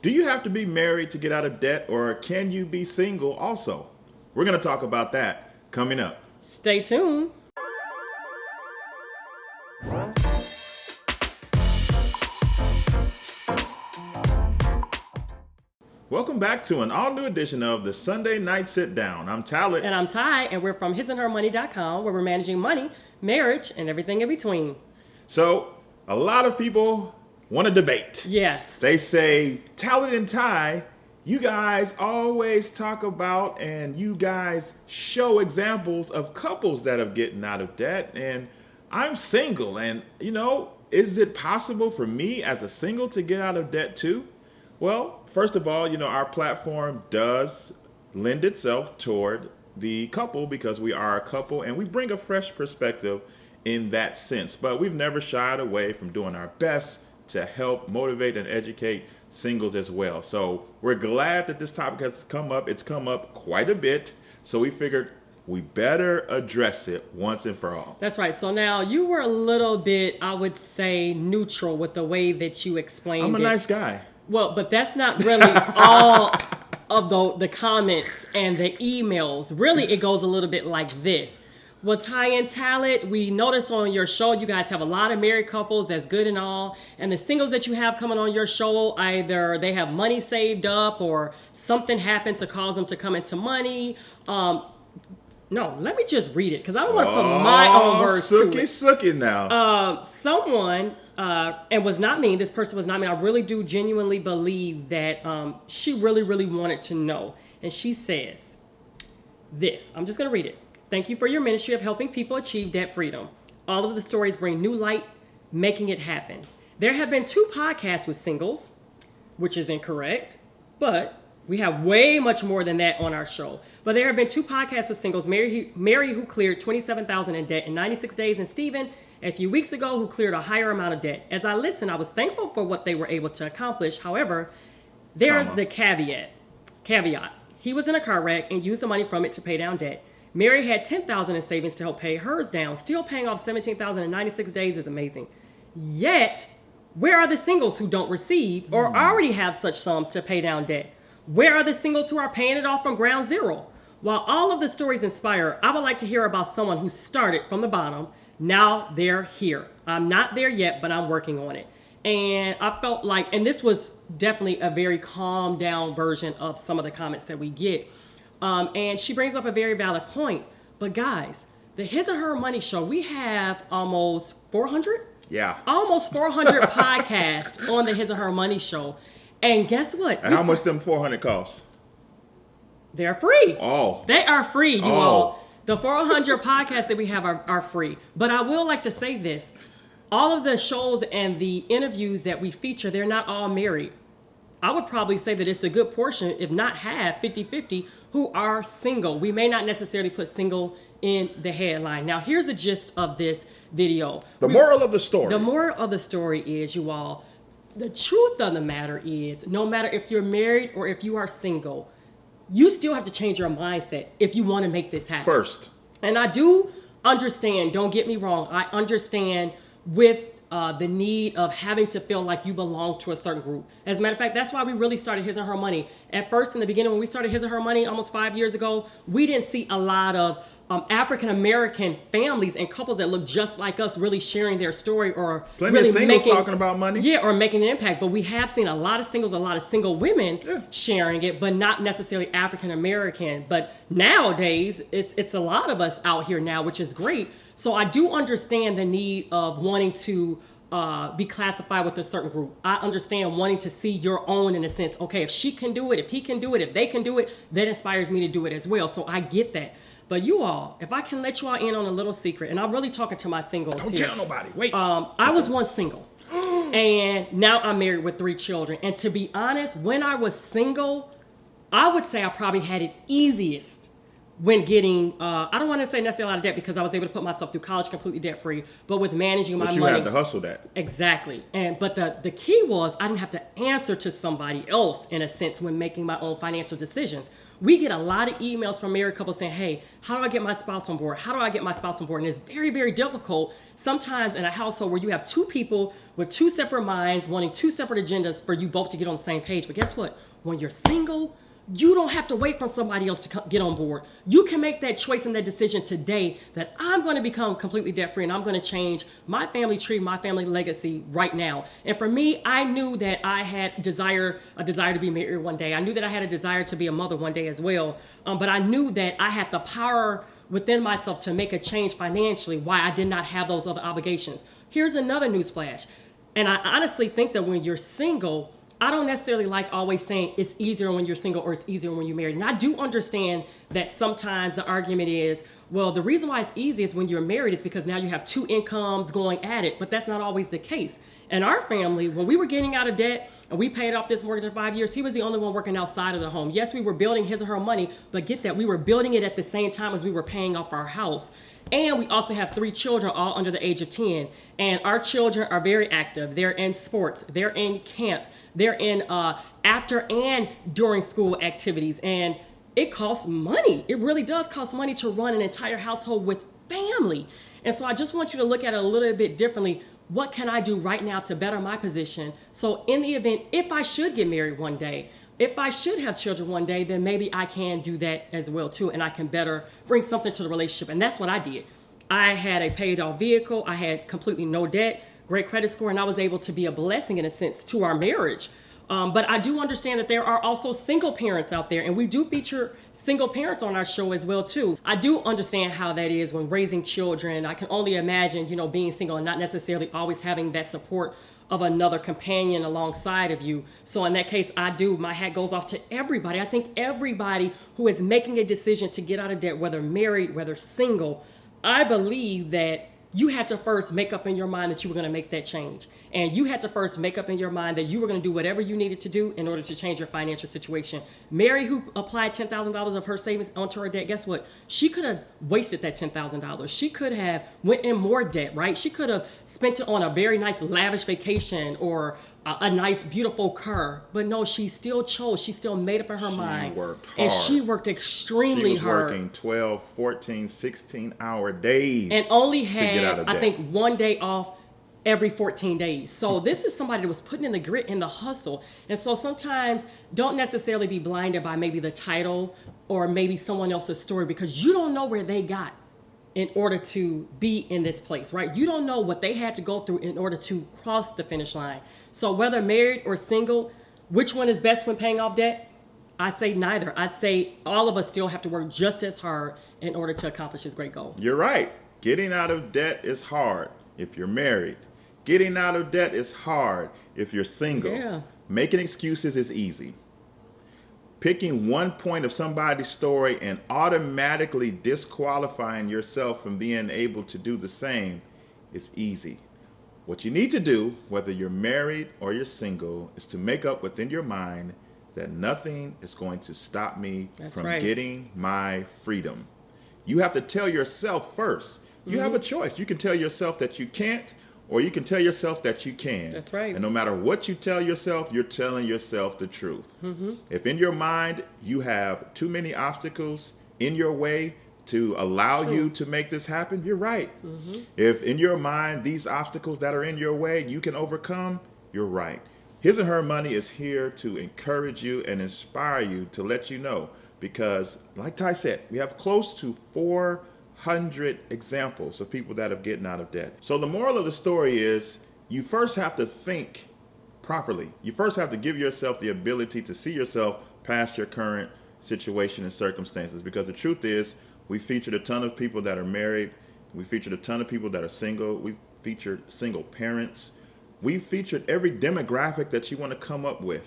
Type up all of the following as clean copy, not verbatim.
Do you have to be married to get out of debt, or can you be single also? We're going to talk about that coming up. Stay tuned. Welcome back to an all-new edition of the Sunday Night Sit Down. I'm Talent. And I'm Ty, and we're from hisandhermoney.com, where we're managing money, marriage, and everything in between. So, a lot of people want to debate. Yes. They say, Talent and Ty, you guys always talk about and you guys show examples of couples that have gotten out of debt. And I'm single. And, is it possible for me as a single to get out of debt too? Well, first of all, our platform does lend itself toward the couple because we are a couple and we bring a fresh perspective in that sense. But we've never shied away from doing our best to help motivate and educate singles as well. So we're glad that this topic has come up. It's come up quite a bit. So we figured we better address it once and for all. That's right. So now you were a little bit, I would say, neutral with the way that you explained it. I'm a nice guy. Well, but that's not really all of the comments and the emails. Really, it goes a little bit like this. Well, Ty and Talent, we notice on your show you guys have a lot of married couples. That's good and all. And the singles that you have coming on your show, either they have money saved up or something happened to cause them to come into money. No, let me just read it because I don't want to put my own words to it. Sookie now. Someone, and was not me, this person was not me. I really do genuinely believe that she really, really wanted to know. And she says this. I'm just going to read it. Thank you for your ministry of helping people achieve debt freedom. All of the stories bring new light, making it happen. There have been 2 podcasts with singles, which is incorrect, but we have way much more than that on our show. But there have been 2 podcasts with singles, Mary who cleared $27,000 in debt in 96 days, and Stephen, a few weeks ago, who cleared a higher amount of debt. As I listened, I was thankful for what they were able to accomplish. However, there's the caveat. He was in a car wreck and used the money from it to pay down debt. Mary had $10,000 in savings to help pay hers down. Still paying off $17,000 in 96 days is amazing. Yet, where are the singles who don't receive or already have such sums to pay down debt? Where are the singles who are paying it off from ground zero? While all of the stories inspire, I would like to hear about someone who started from the bottom. Now they're here. I'm not there yet, but I'm working on it. And I felt like, and this was definitely a very calm down version of some of the comments that we get. And she brings up a very valid point. But guys, the His and Her Money Show, we have almost 400? Yeah. Almost 400 podcasts on the His and Her Money Show. And guess what? And how much them 400 cost? They're free. Oh. They are free, you all. The 400 podcasts that we have are free. But I will like to say this. All of the shows and the interviews that we feature, they're not all married. I would probably say that it's a good portion, if not half, 50-50, who are single. We may not necessarily put single in the headline. Now, here's the gist of this video. The moral of the story. The moral of the story is, you all, the truth of the matter is, no matter if you're married or if you are single, you still have to change your mindset if you want to make this happen. First. And I do understand, don't get me wrong, I understand with the need of having to feel like you belong to a certain group. As a matter of fact, that's why we really started His and Her Money. At first, in the beginning, when we started His and Her Money almost 5 years ago, we didn't see a lot of African-American families and couples that look just like us really sharing their story or Plenty really of singles talking about money. Yeah, or making an impact. But we have seen a lot of singles, a lot of single women sharing it, but not necessarily African-American. But nowadays, it's a lot of us out here now, which is great. So I do understand the need of wanting to be classified with a certain group. I understand wanting to see your own in a sense. Okay, if she can do it, if he can do it, if they can do it, that inspires me to do it as well. So I get that. But you all, if I can let you all in on a little secret, and I'm really talking to my singles Don't here. tell nobody. Wait. I was once single. And now I'm married with 3 children. And to be honest, when I was single, I would say I probably had it easiest when getting, I don't want to say necessarily out of debt because I was able to put myself through college completely debt free, but with managing But my you money. had to hustle that. Exactly. But the key was I didn't have to answer to somebody else in a sense when making my own financial decisions. We get a lot of emails from married couples saying, hey, how do I get my spouse on board? How do I get my spouse on board? And it's very, very difficult sometimes in a household where you have two people with two separate minds wanting two separate agendas for you both to get on the same page. But guess what? When you're single, you don't have to wait for somebody else to get on board. You can make that choice and that decision today that I'm going to become completely debt free and I'm going to change my family tree, my family legacy right now. And for me, I knew that I had a desire to be married one day. I knew that I had a desire to be a mother one day as well. But I knew that I had the power within myself to make a change financially, why I did not have those other obligations. Here's another news flash. And I honestly think that when you're single, I don't necessarily like always saying it's easier when you're single or it's easier when you're married. And I do understand that sometimes the argument is, well, the reason why it's easy is when you're married is because now you have two incomes going at it, but that's not always the case. In our family, when we were getting out of debt and we paid off this mortgage in 5 years, he was the only one working outside of the home. Yes, we were building his or her money, but get that, we were building it at the same time as we were paying off our house. And we also have 3 children, all under the age of 10. And our children are very active. They're in sports. They're in camp. They're in after and during school activities. And it costs money. It really does cost money to run an entire household with family. And so I just want you to look at it a little bit differently. What can I do right now to better my position? So in the event, if I should get married one day, if I should have children one day, then maybe I can do that as well too, and I can better bring something to the relationship. And that's what I did. I had a paid off vehicle. I had completely no debt, great credit score, and I was able to be a blessing in a sense to our marriage. But I do understand that there are also single parents out there, and we do feature single parents on our show as well too. I do understand how that is when raising children. I can only imagine, being single and not necessarily always having that support of another companion alongside of you. So in that case, my hat goes off to everybody. I think everybody who is making a decision to get out of debt, whether married, whether single, I believe that you had to first make up in your mind that you were going to make that change. And you had to first make up in your mind that you were going to do whatever you needed to do in order to change your financial situation. Mary, who applied $10,000 of her savings onto her debt, guess what? She could have wasted that $10,000. She could have went in more debt, right? She could have spent it on a very nice lavish vacation or a nice beautiful car. But no, she still chose. She still made up in her mind. She worked hard. And she worked extremely hard. She was working 12, 14, 16-hour days. And only had, to get out of debt. I think, one day off every 14 days. So this is somebody that was putting in the grit and the hustle. And so sometimes don't necessarily be blinded by maybe the title or maybe someone else's story, because you don't know where they got in order to be in this place, right? You don't know what they had to go through in order to cross the finish line. So whether married or single, which one is best when paying off debt? I say neither. I say all of us still have to work just as hard in order to accomplish this great goal. You're right. Getting out of debt is hard if you're married. Getting out of debt is hard if you're single. Yeah. Making excuses is easy. Picking one point of somebody's story and automatically disqualifying yourself from being able to do the same is easy. What you need to do, whether you're married or you're single, is to make up within your mind that nothing is going to stop me from getting my freedom. You have to tell yourself first. You have a choice. You can tell yourself that you can't, or you can tell yourself that you can. That's right. And no matter what you tell yourself, you're telling yourself the truth. If in your mind you have too many obstacles in your way to allow you to make this happen, you're right. If in your mind these obstacles that are in your way you can overcome, you're right. His and Her Money is here to encourage you and inspire you, to let you know, because like Ty said, we have close to 400 examples of people that have gotten out of debt. So the moral of the story is you first have to think properly. You first have to give yourself the ability to see yourself past your current situation and circumstances, because the truth is we featured a ton of people that are married. We featured a ton of people that are single. We featured single parents. We featured every demographic that you want to come up with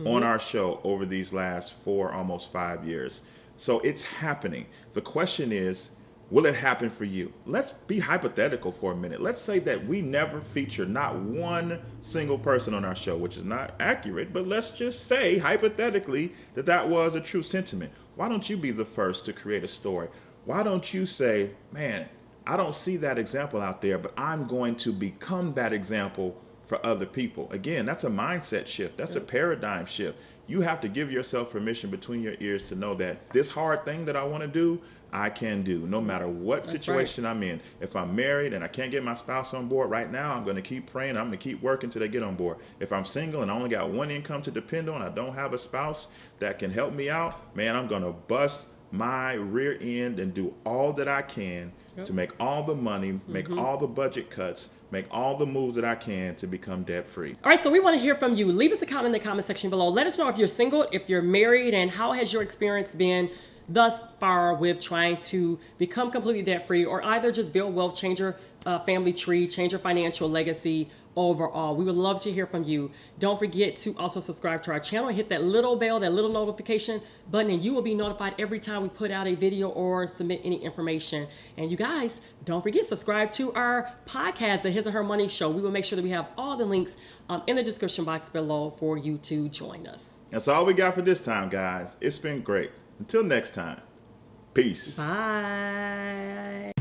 on our show over these last almost 5 years. So it's happening. The question is, will it happen for you? Let's be hypothetical for a minute. Let's say that we never featured not one single person on our show, which is not accurate, but let's just say hypothetically that was a true sentiment. Why don't you be the first to create a story? Why don't you say, man, I don't see that example out there, but I'm going to become that example for other people. Again, that's a mindset shift. That's a paradigm shift. You have to give yourself permission between your ears to know that this hard thing that I want to do, I can do no matter what That's situation I'm in. If I'm married and I can't get my spouse on board right now, I'm going to keep praying. I'm going to keep working till they get on board. If I'm single and I only got one income to depend on, I don't have a spouse that can help me out, man, I'm going to bust my rear end and do all that I can to make all the money, make all the budget cuts, make all the moves that I can to become debt free. All right, so we want to hear from you. Leave us a comment in the comment section below. Let us know if you're single, if you're married, and how has your experience been thus far with trying to become completely debt free, or either just build wealth, change your family tree, change your financial legacy overall. We would love to hear from you. Don't forget to also subscribe to our channel and hit that little bell, that little notification button, and you will be notified every time we put out a video or submit any information. And you guys, don't forget, subscribe to our podcast, the His and Her Money Show. We will make sure that we have all the links in the description box below for you to join us. That's all we got for this time, guys. It's been great. Until next time, peace. Bye.